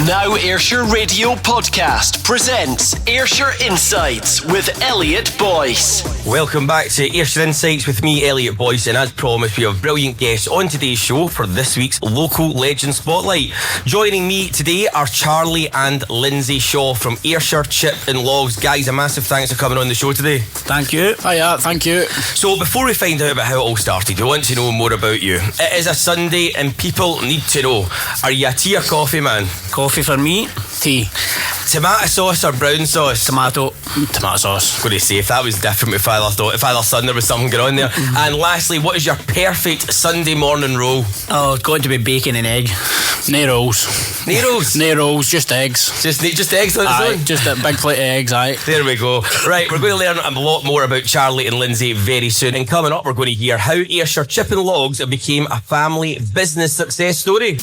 Now Ayrshire Radio Podcast presents Ayrshire Insights with Elliot Boyce. Welcome back to Ayrshire Insights with me, Elliot Boyce, and as promised, we have brilliant guests on today's show for this week's Local Legend Spotlight. Joining me today are Charlie and Lyndsey Shaw from Ayrshire Chip N Logs. Guys, a massive thanks for coming on the show today. Thank you. Hiya, thank you. So before we find out about how it all started, we want to know more about you. It is a Sunday and people need to know, are you a tea or coffee man? Coffee for me, tea. Tomato sauce or brown sauce? Tomato sauce. I'm going to say, if that was different with father son, there was something going on there. And lastly, what is your perfect Sunday morning roll? Oh, it's got to be bacon and egg. No rolls. No rolls? No rolls, just eggs. Just eggs on its own? Just a big plate of eggs, aye. There we go. Right, we're going to learn a lot more about Charlie and Lyndsey very soon. And coming up, we're going to hear how Ayrshire Chip N Logs became a family business success story.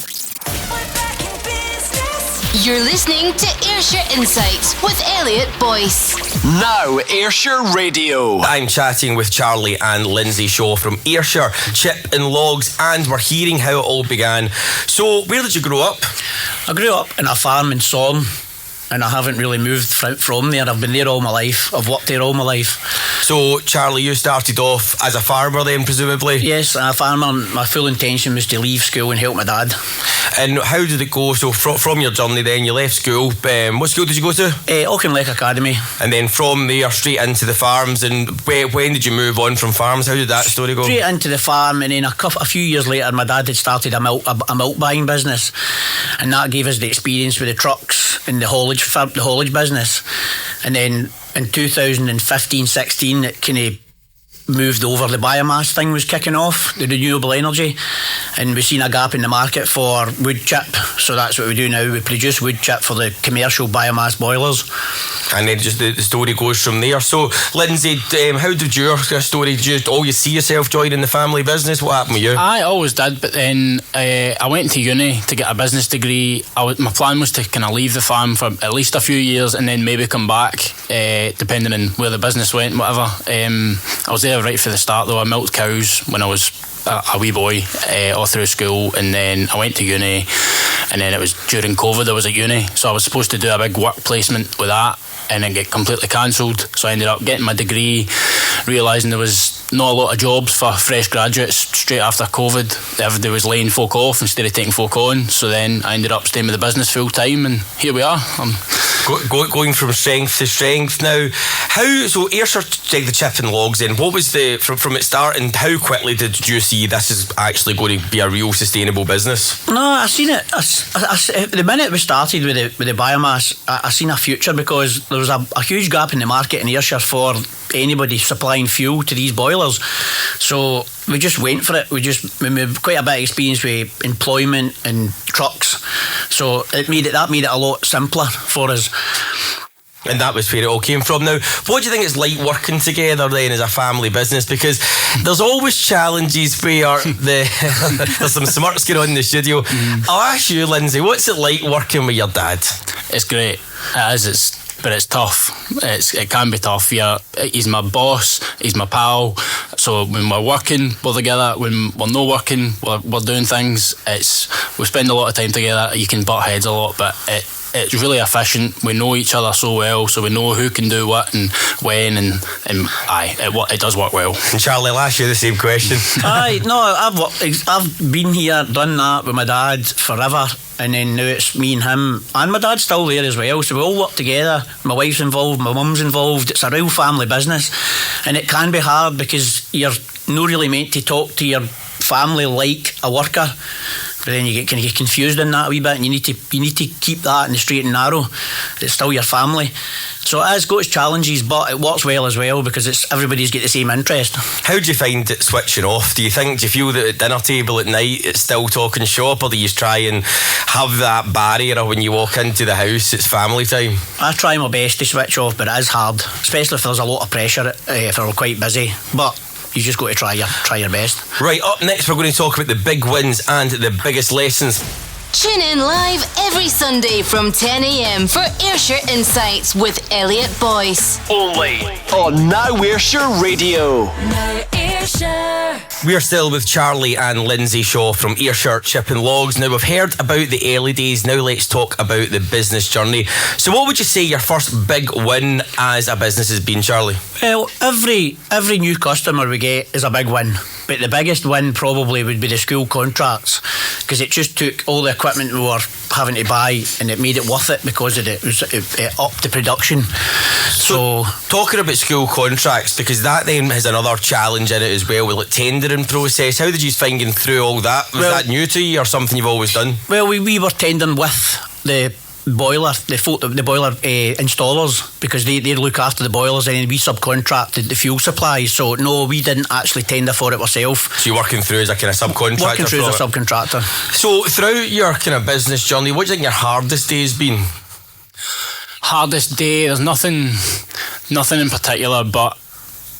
You're listening to Ayrshire Insights with Elliot Boyce. Now Ayrshire Radio. I'm chatting with Charlie and Lyndsey Shaw from Ayrshire Chip N Logs, and we're hearing how it all began. So, where did you grow up? I grew up in a farm in Sorn, and I haven't really moved from there. I've been there all my life. I've worked there all my life. So, Charlie, you started off as a farmer then, presumably? Yes, a farmer. My full intention was to leave school and help my dad. And how did it go? So from your journey then, you left school. What school did you go to? Auchinleck Academy. And then from there, straight into the farms. And when did you move on from farms? How did that story go? Straight into the farm, and then a few years later, my dad had started a milk buying business. And that gave us the experience with the trucks and the haulage business. And then in 2015-16, it kind of moved over. The biomass thing was kicking off, the renewable energy, and we've seen a gap in the market for wood chip, so that's what we do now. We produce wood chip for the commercial biomass boilers. And then just the story goes from there. So Lyndsey, how did your story, did you see yourself joining the family business? What happened with you? I always did, but then I went to uni to get a business degree. My plan was to kind of leave the farm for at least a few years and then maybe come back, depending on where the business went, whatever. I was there right for the start though. I milked cows when I was a wee boy, all through school, and then I went to uni, and then it was during COVID I was at uni, so I was supposed to do a big work placement with that, and then get completely cancelled. So I ended up getting my degree, realising there was not a lot of jobs for fresh graduates straight after COVID. Everybody was laying folk off instead of taking folk on, so then I ended up staying with the business full time, and here we are. Going from strength to strength now. So Ayrshire the Chip N Logs then, what was from its start, and how quickly did you see this is actually going to be a real sustainable business? No, I seen it. The minute we started with the biomass, I seen a future, because there was a huge gap in the market in Ayrshire for anybody supplying fuel to these boilers. So we just went for it. We had quite a bit of experience with employment and trucks, so that made it a lot simpler for us. And that was where it all came from. Now, what do you think it's like working together then as a family business? Because there's always challenges where there's some smirks going on in the studio. I'll ask you, Lyndsey, what's it like working with your dad? It's great. It is. But it's tough. It can be tough. He's my boss, he's my pal. So when we're working, we're together. When we're not working, we're doing things. We spend a lot of time together. You can butt heads a lot, but it's really efficient. We know each other so well, so we know who can do what and when, and it does work well. And Charlie, I'll ask you the same question. I've been here, done that with my dad forever. And then now it's me and him, and my dad's still there as well, so we all work together. My wife's involved, my mum's involved. It's a real family business, and it can be hard because you're not really meant to talk to your family like a worker, but then you get confused in that a wee bit, and you need to keep that in the straight and narrow. It's still your family. So it has got its challenges, but it works well as well, because everybody's got the same interest. How do you find it switching off? Do you feel that at dinner table at night it's still talking shop, or do you try and have that barrier when you walk into the house, it's family time? I try my best to switch off, but it is hard, especially if there's a lot of pressure, if we're quite busy. But you just got to try your best. Right, up next we're going to talk about the big wins and the biggest lessons. Tune in live every Sunday from 10 a.m. for Ayrshire Insights with Elliot Boyce. Only on Now Ayrshire Radio. Now Ayrshire. Ayrshire. We are still with Charlie and Lyndsey Shaw from Ayrshire Chip N Logs. Now, we've heard about the early days. Now let's talk about the business journey. So what would you say your first big win as a business has been, Charlie? Well, every new customer we get is a big win. But the biggest win probably would be the school contracts, because it just took all the equipment we were having to buy and it made it worth it because it upped the production. So talking about school contracts, because that then has another challenge in it as well, with like tendering process. How did you find getting through all that? Was that new to you or something you've always done? Well, we were tendering with the boiler, the boiler installers, because they look after the boilers, and we subcontracted the fuel supply. So no, we didn't actually tender for it ourselves. So you're working through as a kind of subcontractor? Working through as a subcontractor. So throughout your kind of business journey, what do you think your hardest day has been? Hardest day, there's nothing in particular, but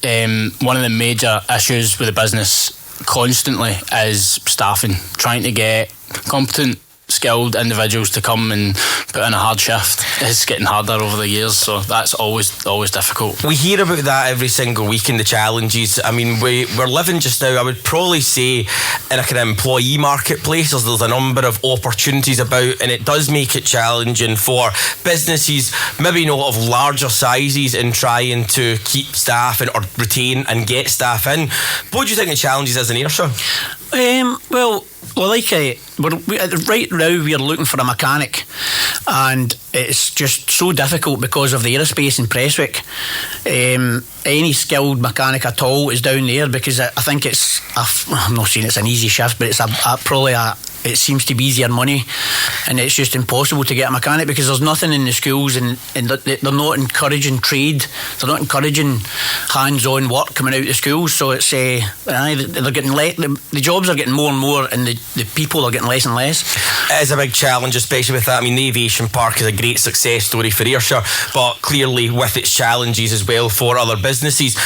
one of the major issues with the business constantly is staffing. Trying to get competent, skilled individuals to come and put in a hard shift. It's getting harder over the years, so that's always difficult. We hear about that every single week in the challenges. I mean, we're living just now, I would probably say, in a kind of employee marketplace. There's a number of opportunities about, and it does make it challenging for businesses, maybe not of larger sizes, in trying to keep staff or retain and get staff in. What do you think the challenges is in Ayrshire? Right now we're looking for a mechanic, and it's just so difficult because of the aerospace in Prestwick. Any skilled mechanic at all is down there, because I think I'm not saying it's an easy shift, but it's it seems to be easier money, and it's just impossible to get a mechanic because there's nothing in the schools, and they're not encouraging trade, they're not encouraging hands-on work coming out of the schools. So it's they're getting the jobs are getting more and more, and the people are getting less and less. It is a big challenge, especially with that. I mean, the aviation park is a great success story for Ayrshire, but clearly with its challenges as well for other businesses.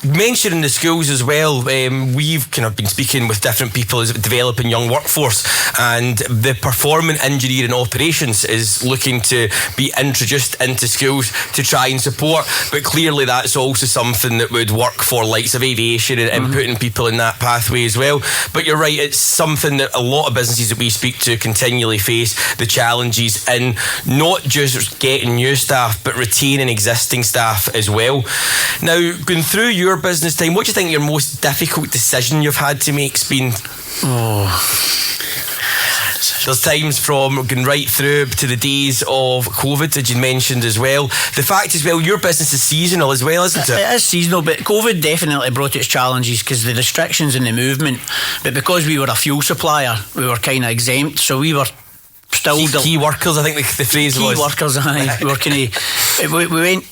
Mentioning the schools as well, we've kind of been speaking with different people as developing young workforce, and the performing engineering operations is looking to be introduced into schools to try and support, but clearly that's also something that would work for likes of aviation and putting people in that pathway as well. But you're right, it's something that a lot of businesses that we speak to continually face the challenges in, not just getting new staff but retaining existing staff as well. Now, going through your business time, what do you think your most difficult decision you've had to make's been? There's times from going right through to the days of COVID that you mentioned as well. The fact as well, your business is seasonal as well, isn't it? It is seasonal, but COVID definitely brought its challenges because the restrictions in the movement. But because we were a fuel supplier, we were kind of exempt, so we were still key workers, I think the phrase was. Key workers, aye. We were kind of we went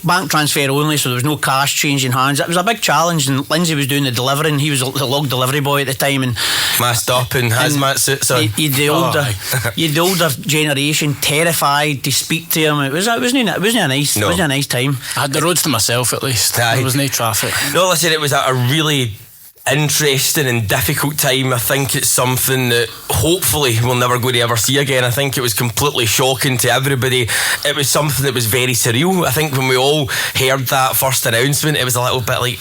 bank transfer only, so there was no cash changing hands. It was a big challenge, and Lyndsey was doing the delivering. He was the log delivery boy at the time, and masked up in hazmat suits on. You'd the older generation terrified to speak to him. It wasn't a nice time. I had the roads to myself at least. There was no traffic. No, listen, it was a really interesting and difficult time. I think it's something that hopefully we'll never go to ever see again. I think it was completely shocking to everybody. It was something that was very surreal. I think when we all heard that first announcement, it was a little bit like,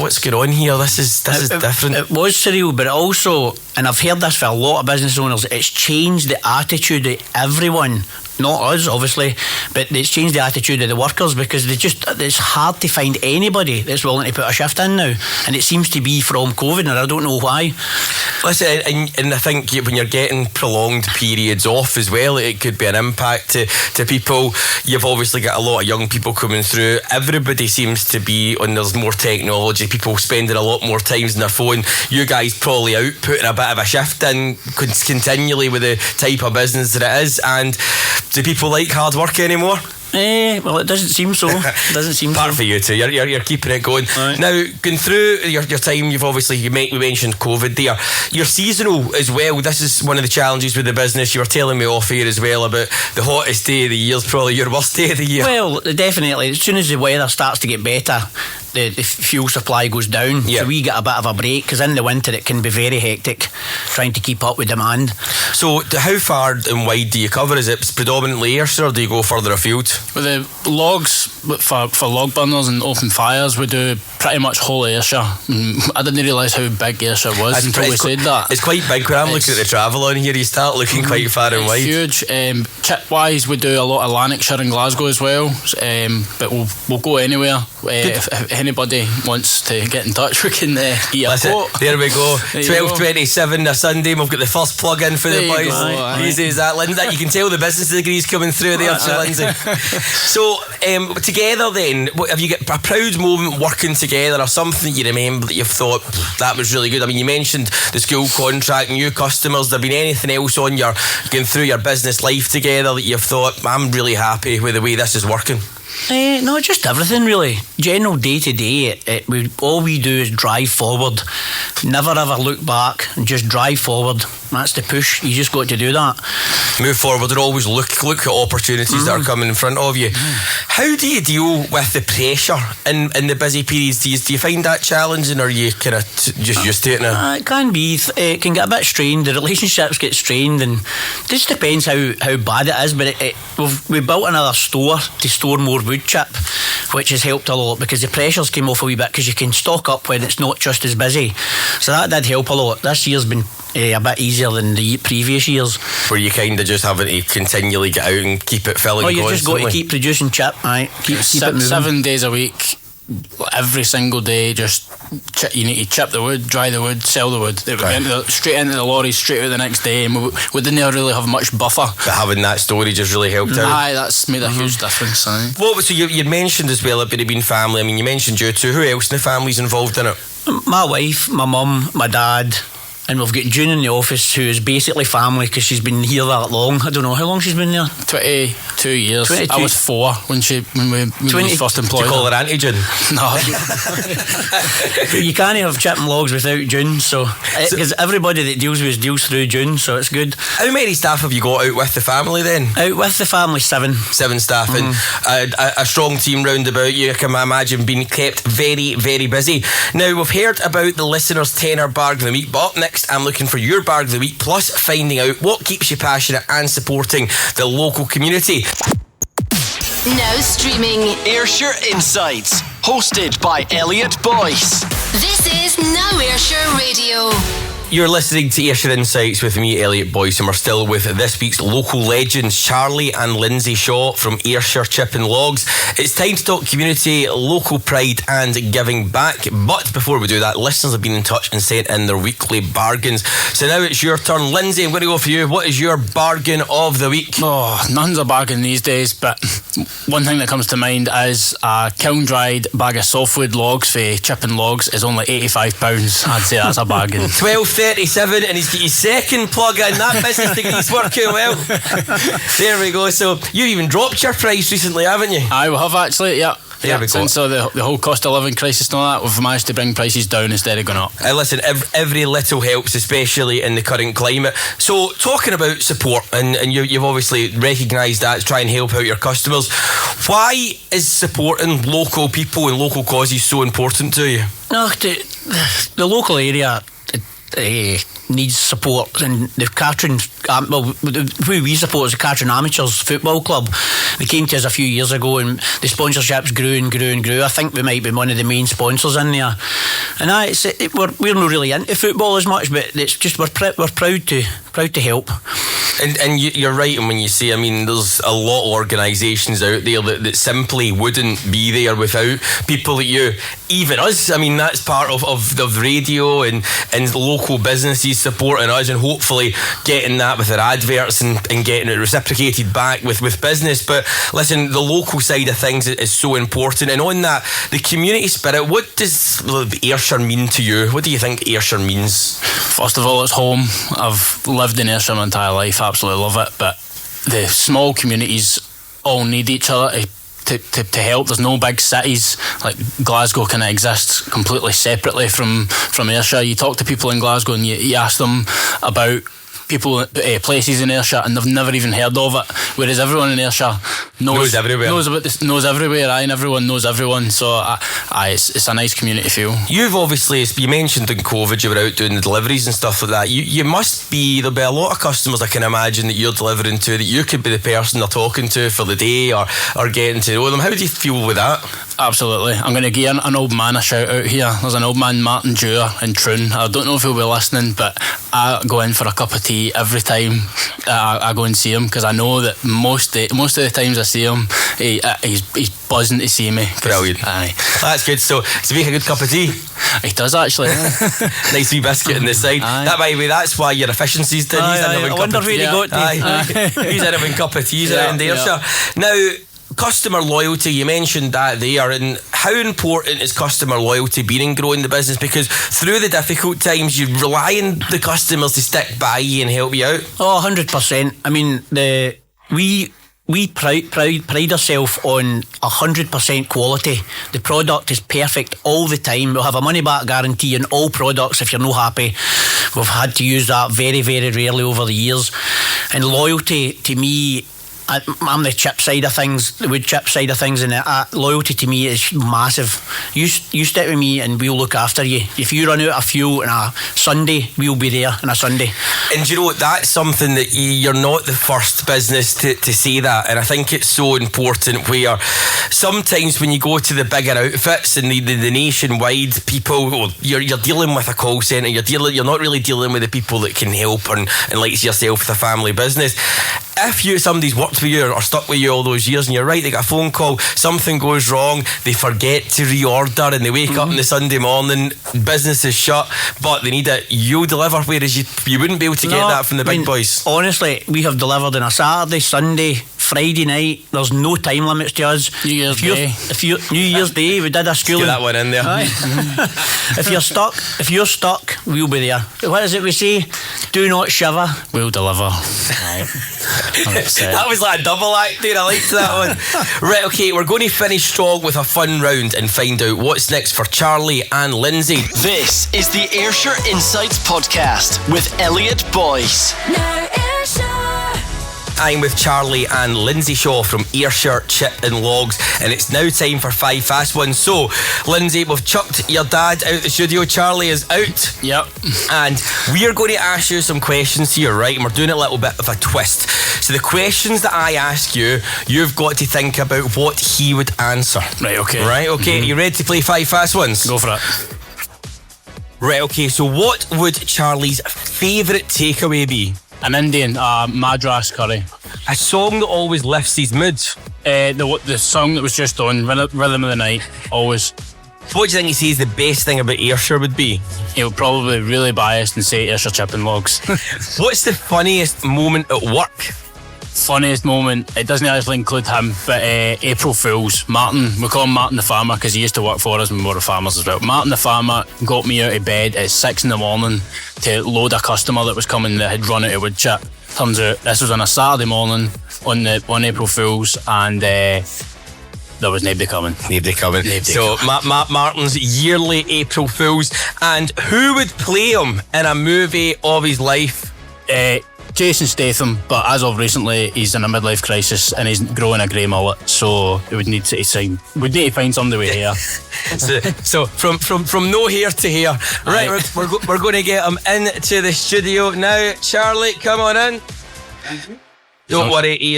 what's going on here? This is different. It was surreal, but it also, and I've heard this for a lot of business owners, it's changed the attitude of everyone. Not us, obviously, but it's changed the attitude of the workers, because it's hard to find anybody that's willing to put a shift in now, and it seems to be from COVID, and I don't know why. Listen, and I think when you're getting prolonged periods off as well, it could be an impact to people. You've obviously got a lot of young people coming through. Everybody seems to be on, there's more technology, people spending a lot more times on their phone. You guys probably out putting a bit of a shift in continually with the type of business that it is. And do people like hard work anymore? Well, it doesn't seem so. Part for you too. You're keeping it going. Right. Now, going through your time, you've obviously we mentioned COVID there. You're seasonal as well. This is one of the challenges with the business. You were telling me off here as well about the hottest day of the year is probably your worst day of the year. Well, definitely. As soon as the weather starts to get better, the fuel supply goes down, so we get a bit of a break, because in the winter it can be very hectic trying to keep up with demand. So how far and wide do you cover? Is it predominantly Ayrshire, or do you go further afield? With the logs, for log burners and open fires, we do pretty much whole Ayrshire. I didn't realise how big Ayrshire was until we said that. It's quite big. When I'm looking at the travel on here, you start looking quite far and wide. Huge. Chip wise, we do a lot of Lanarkshire and Glasgow as well, but we'll go anywhere. If anybody wants to get in touch, we can get a quote. There we go. 12:27 a Sunday. We've got the first plug in for the boys. Easy as that, Lindsay. You can tell the business degrees coming through there, Lindsay. So together then, have you got a proud moment working together, or something you remember that you've thought that was really good? I mean, you mentioned the school contract, new customers. There been anything else on your going through your business life together that you've thought, I'm really happy with the way this is working? No, just everything really. General day to day, all we do is drive forward. Never ever look back, and just drive forward. That's the push. You just got to do that. Move forward and always look at opportunities that are coming in front of you. How do you deal with the pressure in the busy periods? Do you find that challenging, or are you kind of just used to it now? It can be. It can get a bit strained. The relationships get strained, and it just depends how bad it is. But we built another store to store more wood chip, which has helped a lot, because the pressures came off a wee bit, because you can stock up when it's not just as busy. So that did help a lot. This year's been a bit easier than the previous years, where you kind of just having to continually get out and keep it filling. You just got to keep producing chip, keep it moving. 7 days a week, every single day. Just you need to chip the wood, dry the wood, sell the wood. Straight into the lorries, straight out the next day, and we didn't really have much buffer. But having that storage has really helped out. Aye, that's made a huge difference. So you mentioned as well about it being family. I mean, you mentioned you two. Who else in the family's involved in it? My wife, my mum, my dad, and we've got June in the office, who is basically family, because she's been here that long. I don't know how long she's been there. 22 years. 22. I was 4 when we first employed. Do you call her Auntie June? No. You can't have Chip N Logs without June, because everybody that deals with us deals through June, so it's good. How many staff have you got out with the family then? Out with the family, 7. 7 staff, and a strong team round about you. I can imagine being kept very, very busy. Now, we've heard about the listeners' tenner bargain of the week, but next I'm looking for your bargain of the week, plus finding out what keeps you passionate and supporting the local community. Now streaming Ayrshire Insights, hosted by Elliot Boyce. This is Now Ayrshire Radio. You're listening to Ayrshire Insights with me, Elliot Boyce, and we're still with this week's local legends, Charlie and Lyndsey Shaw from Ayrshire Chip N Logs. It's time to talk community, local pride and giving back. But before we do that, listeners have been in touch and sent in their weekly bargains. So now it's your turn. Lyndsey, I'm going to go for you. What is your bargain of the week? Oh, none's a bargain these days, but one thing that comes to mind is a kiln-dried bag of softwood logs for Chip N Logs is only £85. I'd say that's a bargain. 12:37, and he's got his second plug in. That business degree's working well. There we go. So you've even dropped your price recently, haven't you? I will have actually, yeah. There we go. Since the whole cost of living crisis and all that, we've managed to bring prices down instead of going up. Listen, every little helps, especially in the current climate. So talking about support, and you've obviously recognised that to try and help out your customers. Why is supporting local people and local causes so important to you? No, the local area needs support, and the Catrin, who we support is the Catrin Amateurs Football Club. They came to us a few years ago, and the sponsorships grew and grew and grew. I think we might be one of the main sponsors in there. And we're not really into football as much, but it's just we're proud to help. And you're right when you say, I mean, there's a lot of organisations out there that simply wouldn't be there without people like you, even us. I mean, that's part of radio and local businesses supporting us, and hopefully getting that with their adverts and getting it reciprocated back with business. But listen, the local side of things is so important. And on that, the community spirit, what does Ayrshire mean to you? What do you think Ayrshire means? First of all, it's home. I've lived in Ayrshire my entire life, absolutely love it, but the small communities all need each other to help. There's no big cities like Glasgow kind of exists completely separately from Ayrshire. You talk to people in Glasgow and you ask them about places in Ayrshire and they've never even heard of it, whereas everyone in Ayrshire knows everywhere. Knows everywhere, and everyone knows everyone. So it's a nice community feel. You've obviously, you mentioned in COVID you were out doing the deliveries and stuff like that. You must be, there'll be a lot of customers I can imagine that you're delivering to, that you could be the person they're talking to for the day or getting to know them. How do you feel with that? Absolutely. I'm going to give an old man a shout out here. There's an old man, Martin Dewar in Troon. I don't know if he'll be listening, but I go in for a cup of tea every time I go and see him, because I know that most of the times I see him, he's buzzing to see me. Brilliant. Aye. That's good. So to make a good cup of tea. He does actually. Nice wee biscuit on the side. Aye. That might be, that's why your efficiency's done. I wonder where he got to. He's in having a cup of teas around Ayrshire. Now, customer loyalty, you mentioned that there, and how important is customer loyalty been in growing the business? Because through the difficult times, you rely on the customers to stick by you and help you out. 100%. I mean, we pride ourselves on 100% quality. The product is perfect all the time. We'll have a money back guarantee on all products if you're not happy. We've had to use that very, very rarely over the years. And loyalty to me, I'm the chip side of things, the wood chip side of things, and loyalty to me is massive. You stick with me and we'll look after you. If you run out of fuel on a Sunday, we'll be there on a Sunday. And you know, that's something that you're not the first business to say that, and I think it's so important, where sometimes when you go to the bigger outfits and the nationwide people, you're dealing with a call centre, you're not really dealing with the people that can help and like yourself with a family business. If somebody's worked with you or stuck with you all those years, and you're right, they get a phone call, something goes wrong, they forget to reorder, and they wake up on the Sunday morning, business is shut, but they need it, you'll deliver, whereas you wouldn't be able to get that from the big boys. Honestly, we have delivered on a Saturday, Sunday, Friday night. There's no time limits to us. New Year's Day. New Year's Day, we did a school. Get that one in there. If you're stuck, we'll be there. What is it we say? Do not shiver. We'll deliver. That was like a double act there. I liked that one. Right, okay, we're going to finish strong with a fun round and find out what's next for Charlie and Lyndsey. This is the Ayrshire Insights podcast with Elliot Boyce. Now Ayrshire. I'm with Charlie and Lyndsey Shaw from Ayrshire Chip N Logs, and it's now time for 5 fast ones. So, Lyndsey, we've chucked your dad out the studio. Charlie is out. Yep. And we are going to ask you some questions here, right? And we're doing a little bit of a twist. So the questions that I ask you, you've got to think about what he would answer. Right, okay. Right, okay. Are you ready to play 5 fast ones? Go for it. Right, okay. So what would Charlie's favourite takeaway be? An Indian, Madras curry. A song that always lifts his mood. The song that was just on, Rhythm of the Night, always. What do you think he says the best thing about Ayrshire would be? He would probably be really biased and say Ayrshire Chip N Logs. What's the funniest moment at work? Funniest moment, it doesn't actually include him, but April Fools. Martin, we call him Martin the Farmer because he used to work for us when we were farmers as well. Martin the Farmer got me out of bed at 6 a.m. to load a customer that was coming that had run out of wood chip. Turns out this was on a Saturday morning on April Fools, and there was nobody coming. So Martin's yearly April Fools. And who would play him in a movie of his life? Jason Statham, but as of recently he's in a midlife crisis and he's growing a grey mullet, so we would need to find somebody with hair. so from no hair to hair. Right, we're going to get him into the studio now. Charlie, come on in. Don't worry, he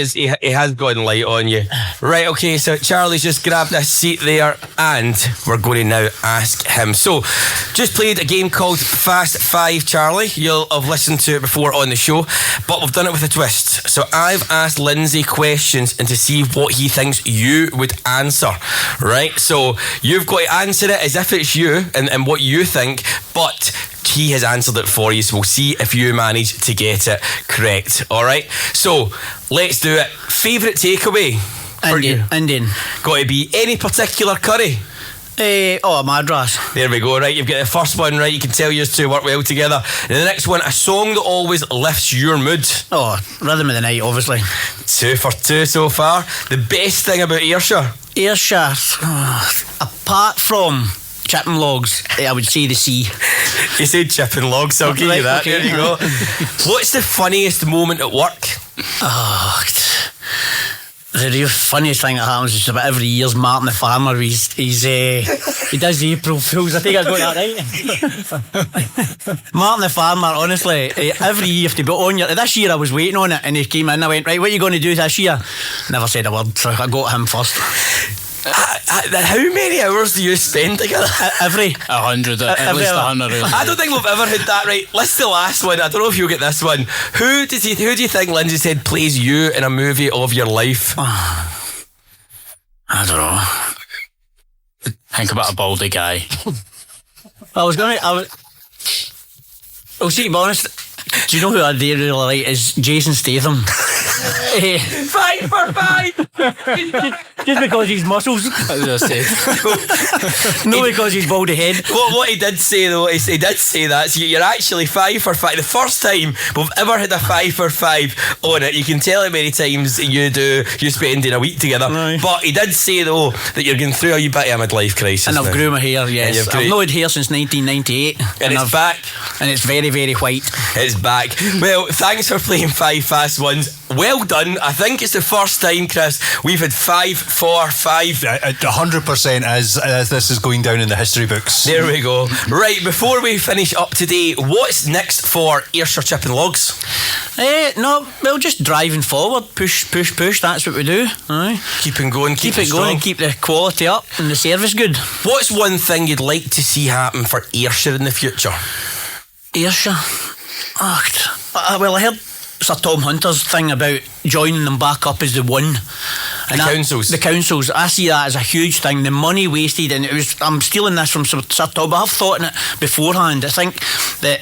has gotten light on you. Right, okay, so Charlie's just grabbed a seat there and we're going to now ask him. So, just played a game called Fast 5, Charlie. You'll have listened to it before on the show, but we've done it with a twist. So I've asked Lyndsey questions and to see what he thinks you would answer, right? So you've got to answer it as if it's you and what you think, but he has answered it for you, so we'll see if you manage to get it correct. Alright, so let's do it. Favourite takeaway for you? Indian. Got to be any particular curry? Madras. There we go. Right, you've got the first one right. You can tell yours two work well together. And the next one, a song that always lifts your mood. Rhythm of the Night, obviously. 2 for 2 so far. The best thing about Ayrshire? Ayrshire, apart from Chip N Logs, I would say the sea. You said Chip N Logs, so I'll give you that. Okay. There you go. What's the funniest moment at work? The real funniest thing that happens is about every year's Martin the Farmer. He does the April Fools. I think I got that right. Martin the Farmer, honestly, every year you have to be on your. This year I was waiting on it, and he came in. I went, right, what are you going to do this year? Never said a word, so I got him first. How many hours do you spend together? Every 100, at least 100. I don't think we've ever had that. Right, let's the last one. I don't know if you'll get this one. Who do you think Lindsay said plays you in a movie of your life? I don't know. Think about a baldy guy. Well, see, to be honest, do you know who I do really like is Jason Statham. 5 for 5. Just because he's muscles. As I said. No, because he's baldy head. What he did say though is he did say that so you're actually 5 for 5. The first time we've ever had a 5 for 5 on it. You can tell how many times you spend in a week together. Aye. But he did say though that you're going through a wee bit of a midlife crisis. And I've now. grew my hair, yes. I've not had hair since 1998. And it's back. And it's very, very white. It's back. Well, thanks for playing 5 fast ones. Well done. I think it's the first time, Chris, we've had 5 for 5. 100% as this is going down in the history books. There we go. Right, before we finish up today, what's next for Ayrshire Chip N Logs? No, well, just driving forward. Push. That's what we do. Aye. Keep it going, keep it going, strong. keep the quality up and the service good. What's one thing you'd like to see happen for Ayrshire in the future? Ayrshire? Well, I heard Sir Tom Hunter's thing about joining them back up as the one. The councils. The councils. I see that as a huge thing. The money wasted, and I'm stealing this from Sir Tom, but I've thought on it beforehand. I think that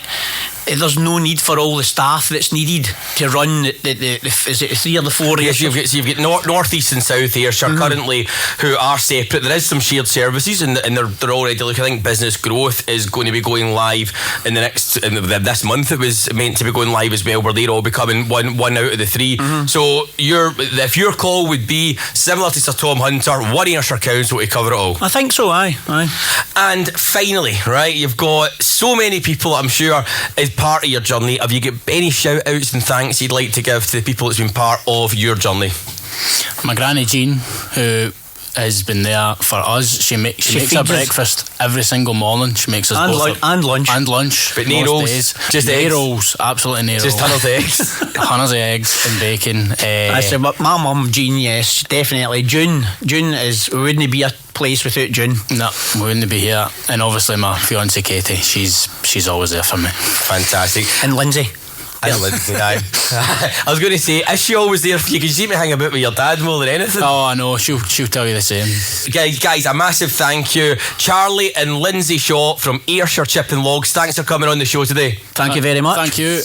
there's no need for all the staff that's needed to run the is it 3 or the 4 Yes, you've got north, east and south Ayrshire currently who are separate. There is some shared services and they're already, look, I think business growth is going to be going live in this month. It was meant to be going live as well, where they're all becoming one out of the 3. So if your call would be similar to Sir Tom Hunter, one Ayrshire Council to cover it all. I think so, aye. And finally, right, you've got so many people, I'm sure, as part of your journey. Have you got any shout outs and thanks you'd like to give to the people that's been part of your journey? My granny Jean, who has been there for us. She makes our breakfast every single morning. She makes us and lunch. But no rolls, just eggs. Rolls, absolutely no rolls. Just tons of eggs. Tons of eggs and bacon. I said, my mum Jean, yes, definitely. June is, we wouldn't be a place without June. No, we wouldn't be here. And obviously my fiancée Katie, she's always there for me. Fantastic. And Lindsay. I was going to say, is she always there for you? Because you seem to hang about with your dad more than anything. Oh, I know. She'll tell you the same. Guys, a massive thank you. Charlie and Lyndsey Shaw from Ayrshire Chip N Logs. Thanks for coming on the show today. Thank you very much. Thank you.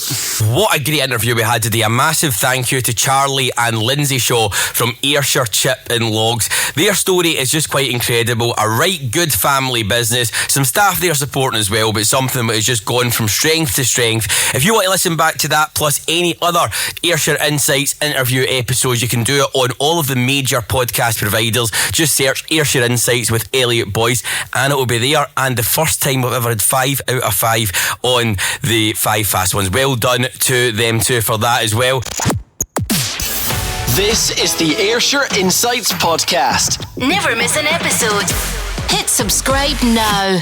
What a great interview we had today. A massive thank you to Charlie and Lyndsey Shaw from Ayrshire Chip N Logs. Their story is just quite incredible. A right good family business. Some staff there supporting as well, but something that has just gone from strength to strength. If you want to listen back to that plus any other Ayrshire Insights interview episodes, you can do it on all of the major podcast providers. Just search Ayrshire Insights with Elliot Boyce and it will be there. And the first time we've ever had 5 out of 5 on the 5 fast ones. Well done to them too for that as well. This is the Ayrshire Insights podcast. Never miss an episode. Hit subscribe now.